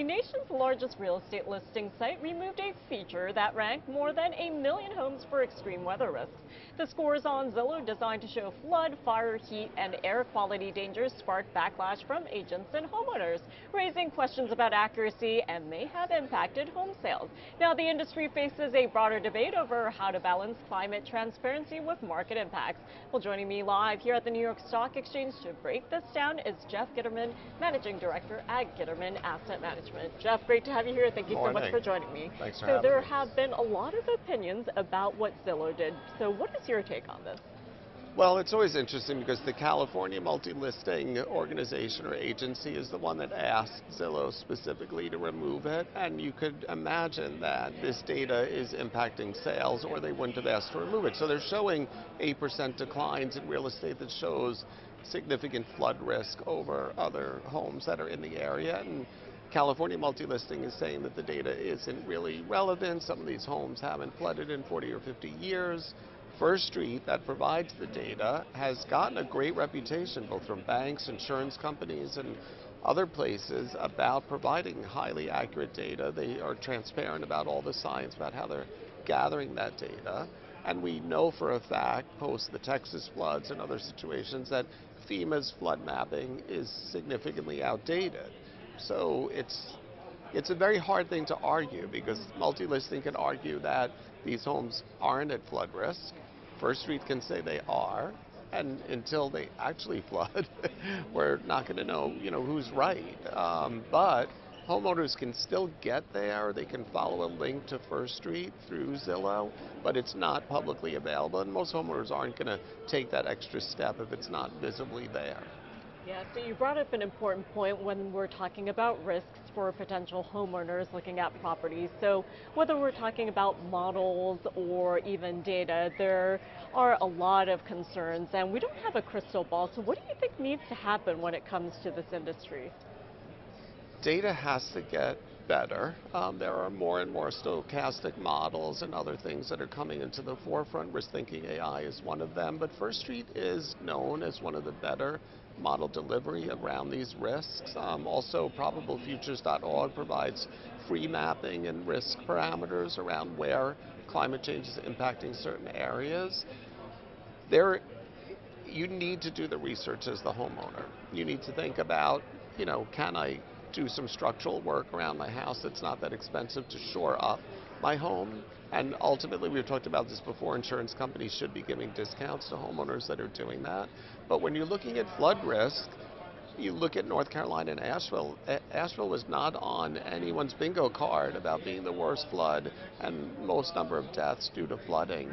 The nation's largest real estate listing site removed a feature that ranked more than 1 million homes for extreme weather risks. The scores on Zillow, designed to show flood, fire, heat, and air quality dangers, sparked backlash from agents and homeowners, raising questions about accuracy and may have impacted home sales. Now, the industry faces a broader debate over how to balance climate transparency with market impacts. Well, joining me live here at the New York Stock Exchange to break this down is Jeff Gitterman, Managing Director at Gitterman Asset Management. Jeff, great to have you here. Thank you so much for joining me. Thanks for having me. So there have been a lot of opinions about what Zillow did. So what is your take on this? Well, it's always interesting because the California Multilisting Organization or agency is the one that asked Zillow specifically to remove it. And you could imagine that this data is impacting sales or they wouldn't have asked to remove it. So they're showing 8% declines in real estate that shows significant flood risk over other homes that are in the area. And California Multilisting is saying that the data isn't really relevant. Some of these homes haven't flooded in 40 or 50 years. First Street, that provides the data, has gotten a great reputation both from banks, insurance companies, and other places about providing highly accurate data. They are transparent about all the science about how they're gathering that data. And we know for a fact, post the Texas floods and other situations, that FEMA's flood mapping is significantly outdated. So it's a very hard thing to argue because multilisting can argue that these homes aren't at flood risk. First Street can say they are, and until they actually flood, we're not going to know, who's right. But homeowners can still get there. They can follow a link to First Street through Zillow, but it's not publicly available, and most homeowners aren't going to take that extra step if it's not visibly there. Yeah, so you brought up an important point when we're talking about risks for potential homeowners looking at properties. So whether we're talking about models or even data, there are a lot of concerns, and we don't have a crystal ball. So what do you think needs to happen when it comes to this industry? Data has to get better. There are more and more stochastic models and other things that are coming into the forefront. Risk thinking AI is one of them, but First Street is known as one of the better model delivery around these risks. Also, probablefutures.org provides free mapping and risk parameters around where climate change is impacting certain areas. You need to do the research as the homeowner. You need to think about, can I do some structural work around my house that's not that expensive to shore up my home? And ultimately, we've talked about this before, insurance companies should be giving discounts to homeowners that are doing that. But when you're looking at flood risk, you look at North Carolina and Asheville. Asheville was not on anyone's bingo card about being the worst flood and most number of deaths due to flooding,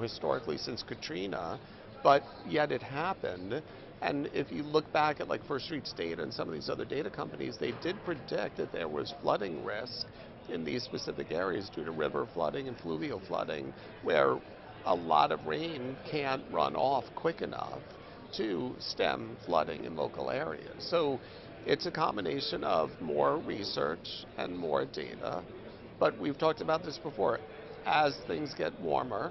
historically since Katrina, but yet it happened. And if you look back at like First Street's data and some of these other data companies, they did predict that there was flooding risk in these specific areas due to river flooding and fluvial flooding, where a lot of rain can't run off quick enough to stem flooding in local areas. So it's a combination of more research and more data. But we've talked about this before. As things get warmer,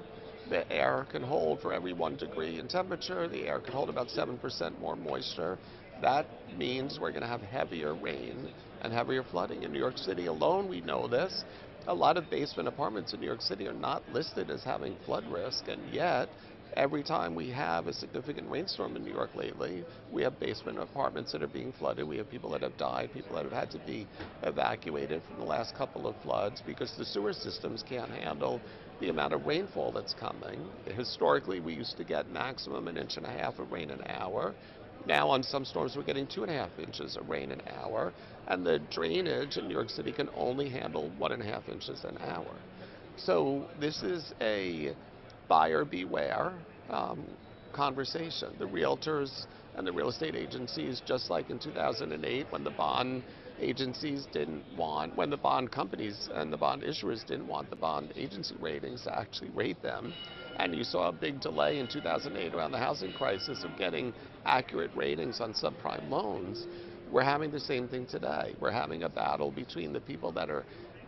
the air can hold, for every 1 degree in temperature, the air can hold about 7% more moisture. That means we're going to have heavier rain and heavier flooding. In New York City alone, we know this. A lot of basement apartments in New York City are not listed as having flood risk, and yet every time we have a significant rainstorm in New York lately, we have basement apartments that are being flooded. We have people that have died, people that have had to be evacuated from the last couple of floods because the sewer systems can't handle the amount of rainfall that's coming. Historically, we used to get maximum 1.5 inches of rain an hour. Now on some storms we're getting 2.5 inches of rain an hour, and the drainage in New York City can only handle 1.5 inches an hour. So this is a buyer beware conversation. The realtors and the real estate agencies, just like in 2008 when the bond agencies didn't want, when the bond companies and the bond issuers didn't want the bond agency ratings to actually rate them, and you saw a big delay in 2008 around the housing crisis of getting accurate ratings on subprime loans. We're having the same thing today. We're having a battle between the people that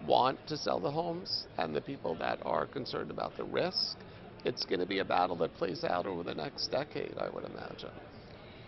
want to sell the homes and the people that are concerned about the risk. It's going to be a battle that plays out over the next decade, I would imagine.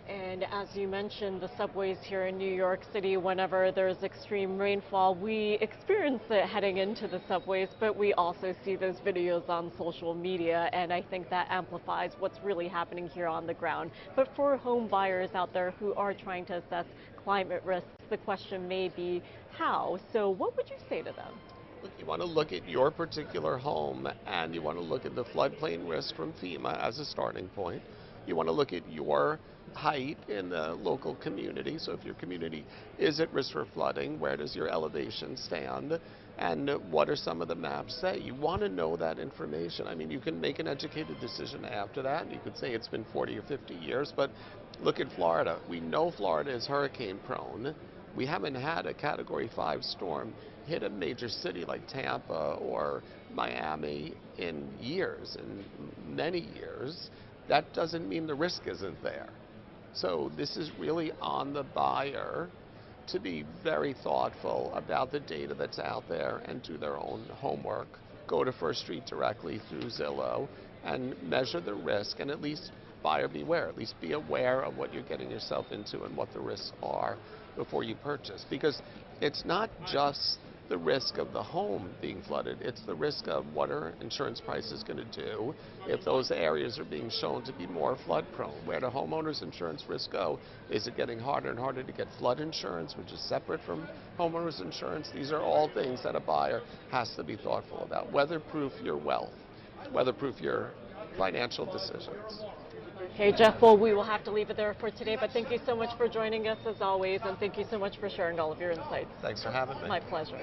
And as you mentioned, the subways here in New York City, whenever there's extreme rainfall, we experience it heading into the subways, but we also see those videos on social media, and I think that amplifies what's really happening here on the ground. But for home buyers out there who are trying to assess climate risks, the question may be how. So what would you say to them? Look, you want to look at your particular home, and you want to look at the floodplain risk from FEMA as a starting point. You want to look at your height in the local community. So if your community is at risk for flooding, where does your elevation stand? And what are some of the maps say? You want to know that information. I mean, you can make an educated decision after that. You could say it's been 40 or 50 years, but look at Florida. We know Florida is hurricane prone. We haven't had a Category 5 storm hit a major city like Tampa or Miami in years, in many years. That doesn't mean the risk isn't there. So this is really on the buyer to be very thoughtful about the data that's out there and do their own homework. Go to First Street directly through Zillow and measure the risk, and at least buyer beware. At least be aware of what you're getting yourself into and what the risks are before you purchase. Because it's not just the risk of the home being flooded, it's the risk of what are insurance prices going to do if those areas are being shown to be more flood prone. Where do homeowners insurance risk go? Is it getting harder and harder to get flood insurance, which is separate from homeowners insurance? These are all things that a buyer has to be thoughtful about. Weatherproof your wealth, weatherproof your financial decisions. Okay, Jeff, well, we will have to leave it there for today, but thank you so much for joining us as always, and thank you so much for sharing all of your insights. Thanks for having me. My pleasure.